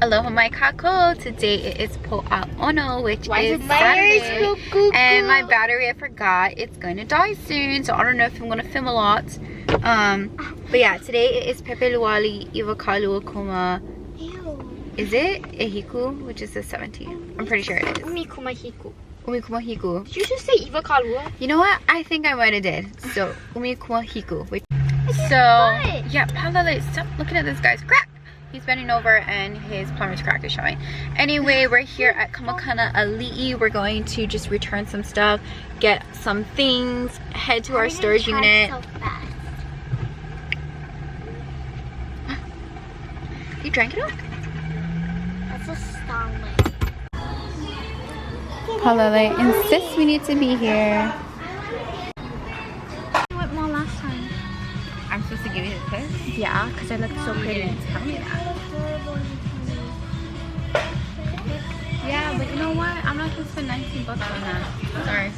Aloha Mai Kākou. Today it is Po'a'ono, which is Saturday. And my battery, I forgot, it's going to die soon. So I don't know if I'm going to film a lot. But yeah, today it is Pepe Luali Iwakalu Akuma. Is it Ehiku, which is the 17th? I'm pretty sure it is. Umikumahiku. Umikumahiku. Did you just say Iwakalu? You know what? I think I might have did. So Umikumahiku. So yeah, Palale, stop looking at this guy's crap. He's bending over and his plumber's crack is showing. Anyway, we're here at Kamakana Ali'i. We're going to just return some stuff, get some things, head to our storage unit. So fast. You drank it all? That's a strong way. Palale insists we need to be here. I went more last time. I'm supposed to give you the kiss? Yeah, because I looked so pretty. You didn't tell me that. Yeah, but you know what? I'm not gonna spend 19 bucks on that. Sorry.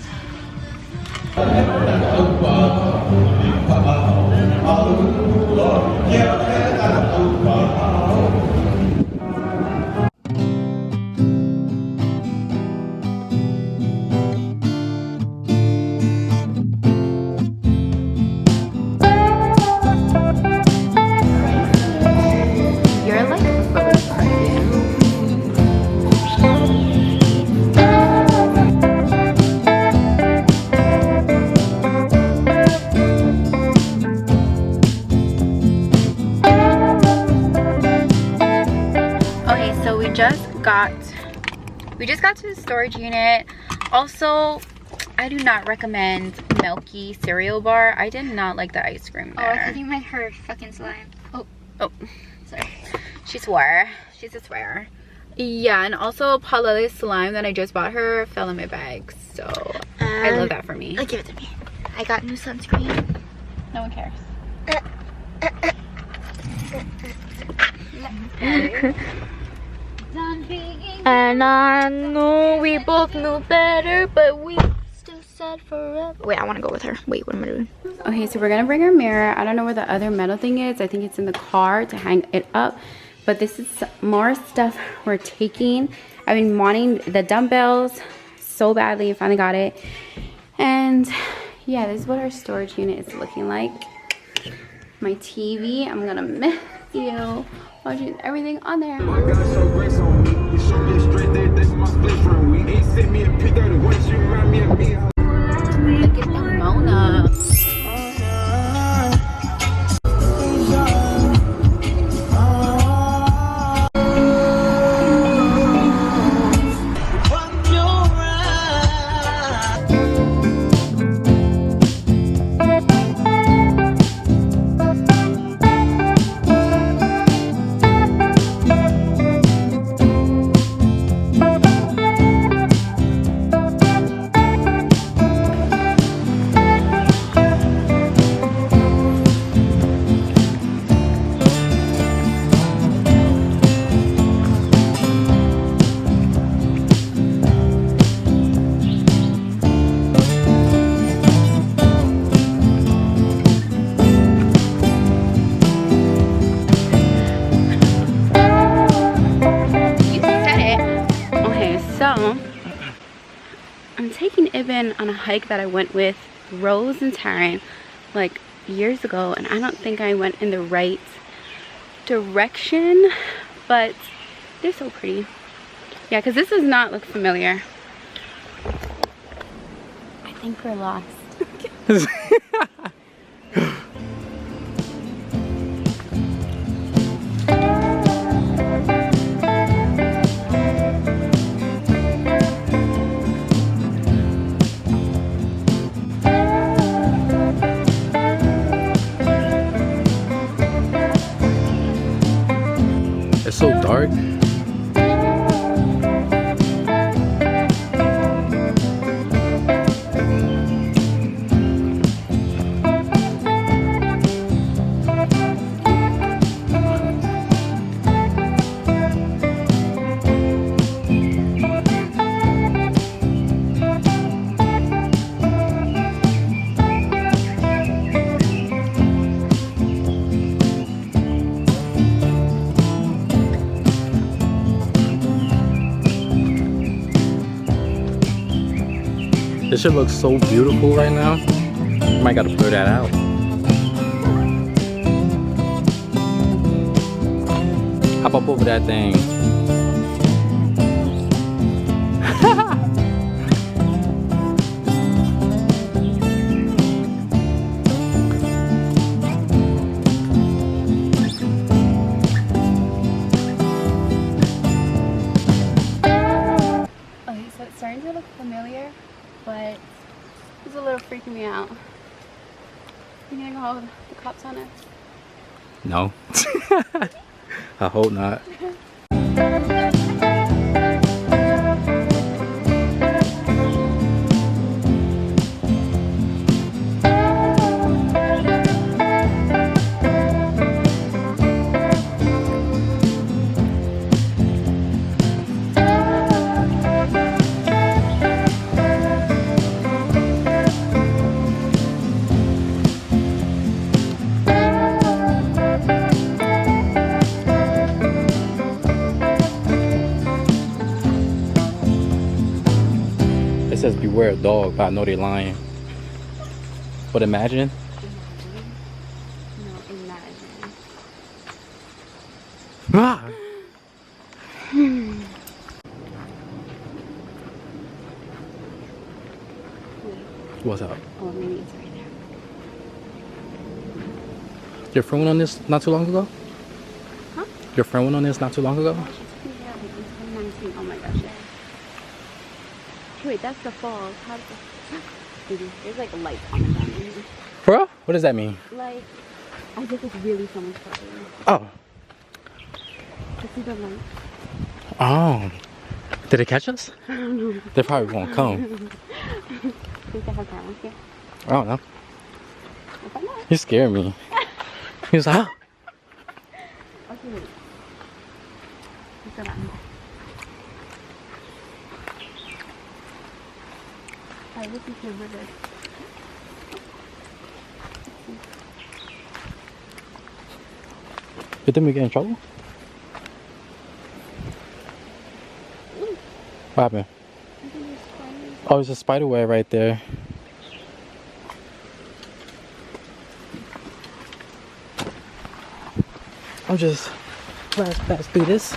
We just got to the storage unit. Also, I do not recommend Milky cereal bar. I did not like the ice cream there. Oh, I thought you meant her fucking slime. Oh, sorry. She swore. She's a swear. Yeah, and also Palale's slime that I just bought her fell in my bag. So I love that for me. Give it to me. I got new sunscreen. No one cares. And I know we both knew better, but we still said forever. Wait, I want to go with her. Wait, what am I doing? Okay, so we're gonna bring our mirror. I don't know where the other metal thing is. I think it's in the car to hang it up. But this is more stuff we're taking. I've been wanting the dumbbells so badly. I finally got it. And yeah, this is what our storage unit is looking like. My TV, I'm gonna miss you. Watching everything on there. Look at the Mona. I'm taking Ibn on a hike that I went with Rose and Taryn like years ago, and I don't think I went in the right direction, but they're so pretty. Yeah, because this does not look familiar. I think we're lost. It's so dark. This shit looks so beautiful right now. Might gotta blur that out. Hop up over that thing. Okay, so it's starting to look familiar, but it's a little freaking me out. You gonna call the cops on us? No. I hope not. It says beware of dog, but I know they're lying. But imagine. No, imagine. Ah! What's up? Oh, maybe it's right there. Your friend went on this not too long ago? Huh? Your friend went on this not too long ago? Oh, she's taking it out like in 2019. Oh my gosh, yeah. Wait, that's the falls. How does the... There's like a light on the ground. Bro? What does that mean? Like, as if it's really someone's property. Oh. To see the light. Oh. Did they catch us? I don't know. They probably won't come. I think they have cameras here. I don't know. I don't know. You scared me. He was like, ah. Okay, wait. What's that on? Alright, this is the river. You think we get in trouble? What happened? I think there's spiders. Oh, there's a spider web right there. I'll just blast through this.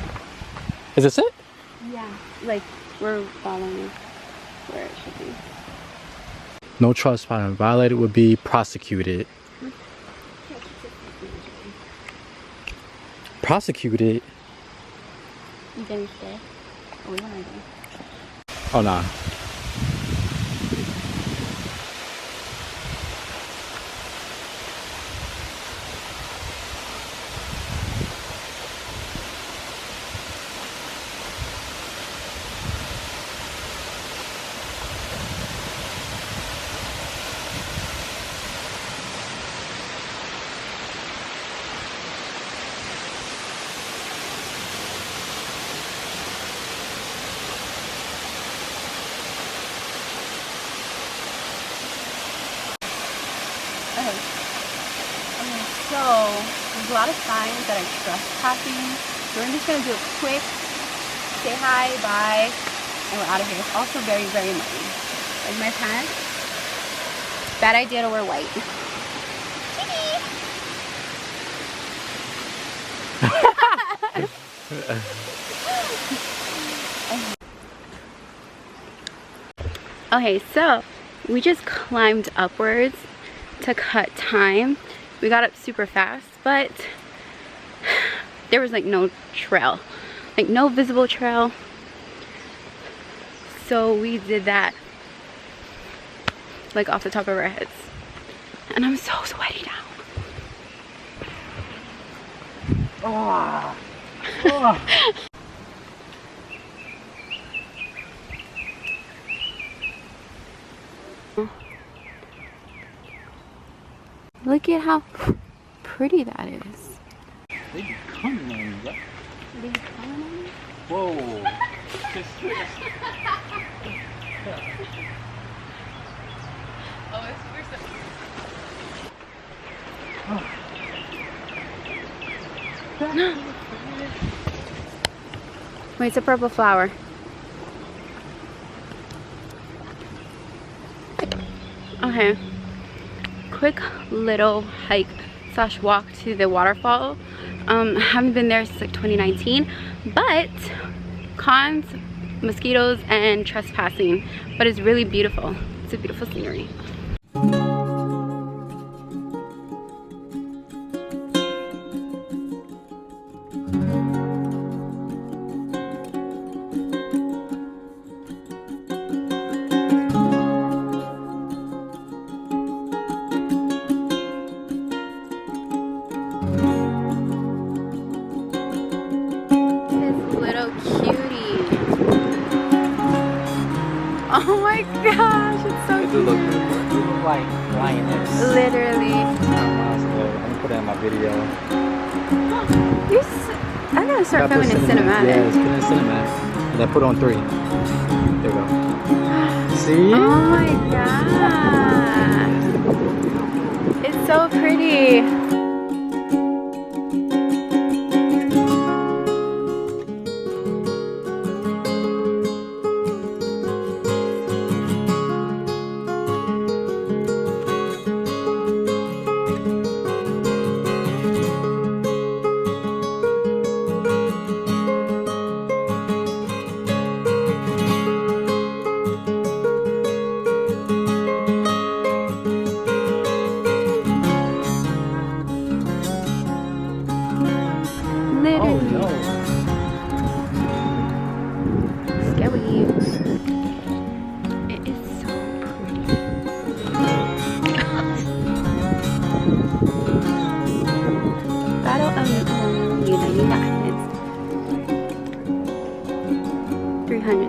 Is this it? Yeah, like we're following where it should be. No trespassing. Violated would be prosecuted. Prosecuted? You didn't stay? Oh, we want to go. Oh, nah. Okay, so there's a lot of signs that are trespassing. So we're just gonna do a quick say hi, bye, and we're out of here. It's also very, very muddy. Like my pants. Bad idea to wear white. Okay, so we just climbed upwards to cut time. We got up super fast, but there was like no trail, like no visible trail. So we did that like off the top of our heads. And I'm so sweaty now. Oh. Oh. Look at how pretty that is. They be coming on you, right? Are they coming on me? Whoa. Oh, it's super simple. Wait, it's a purple flower. Okay, quick little hike slash walk to the waterfall. Haven't been there since like 2019, but cons, mosquitoes and trespassing, but it's really beautiful. It's a beautiful scenery. Oh my gosh, it's so cute. Look like lioness. Literally. I'm gonna put it in my video. I gotta start filming in cinematic. Yeah, it's filming in cinematic. And then put on 3. There you go. See? Oh my god. It's so pretty.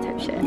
Type shit.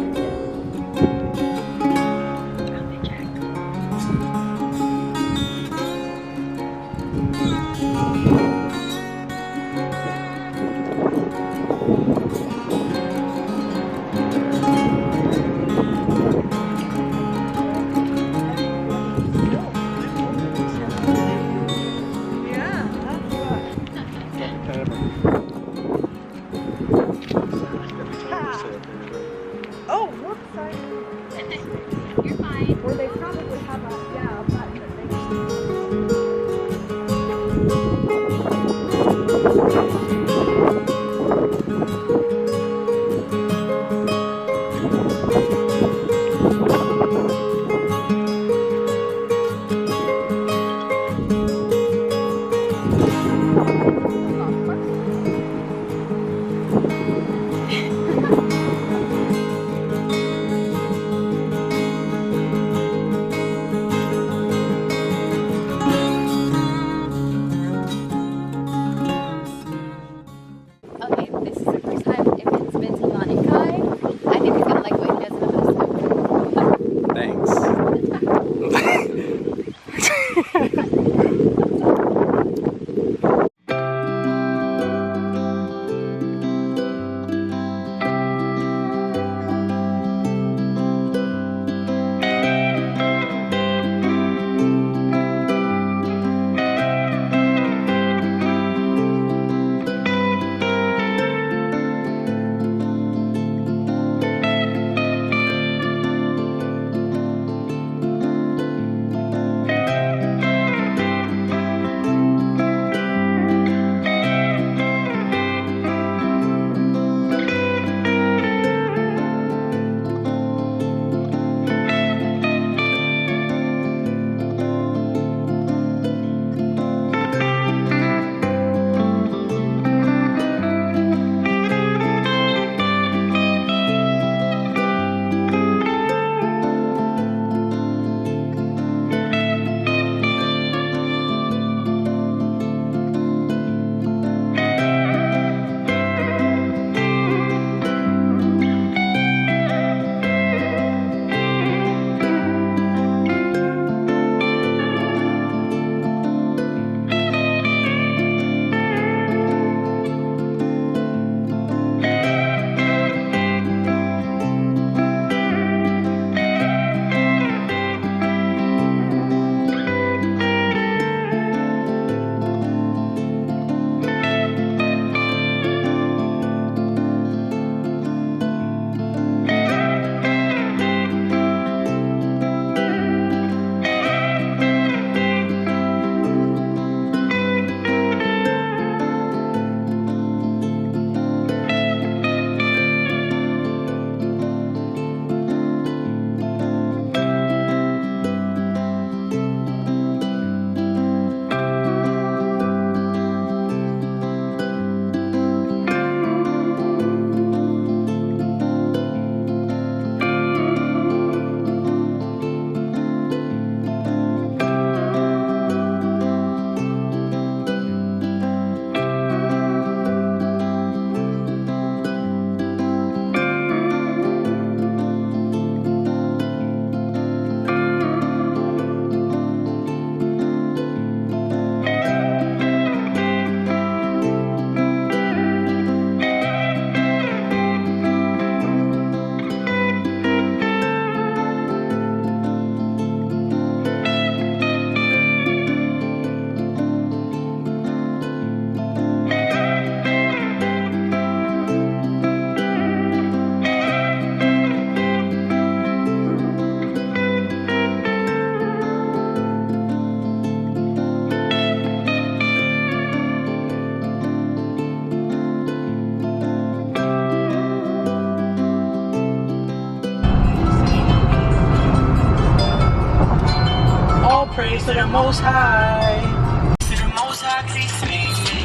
praise to the Most High. To the Most High, please save me.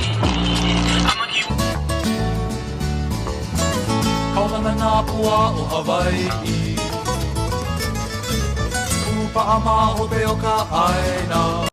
I'ma give. Kaulana nā pua o Hawai'i. Upa ama o te o ka aina.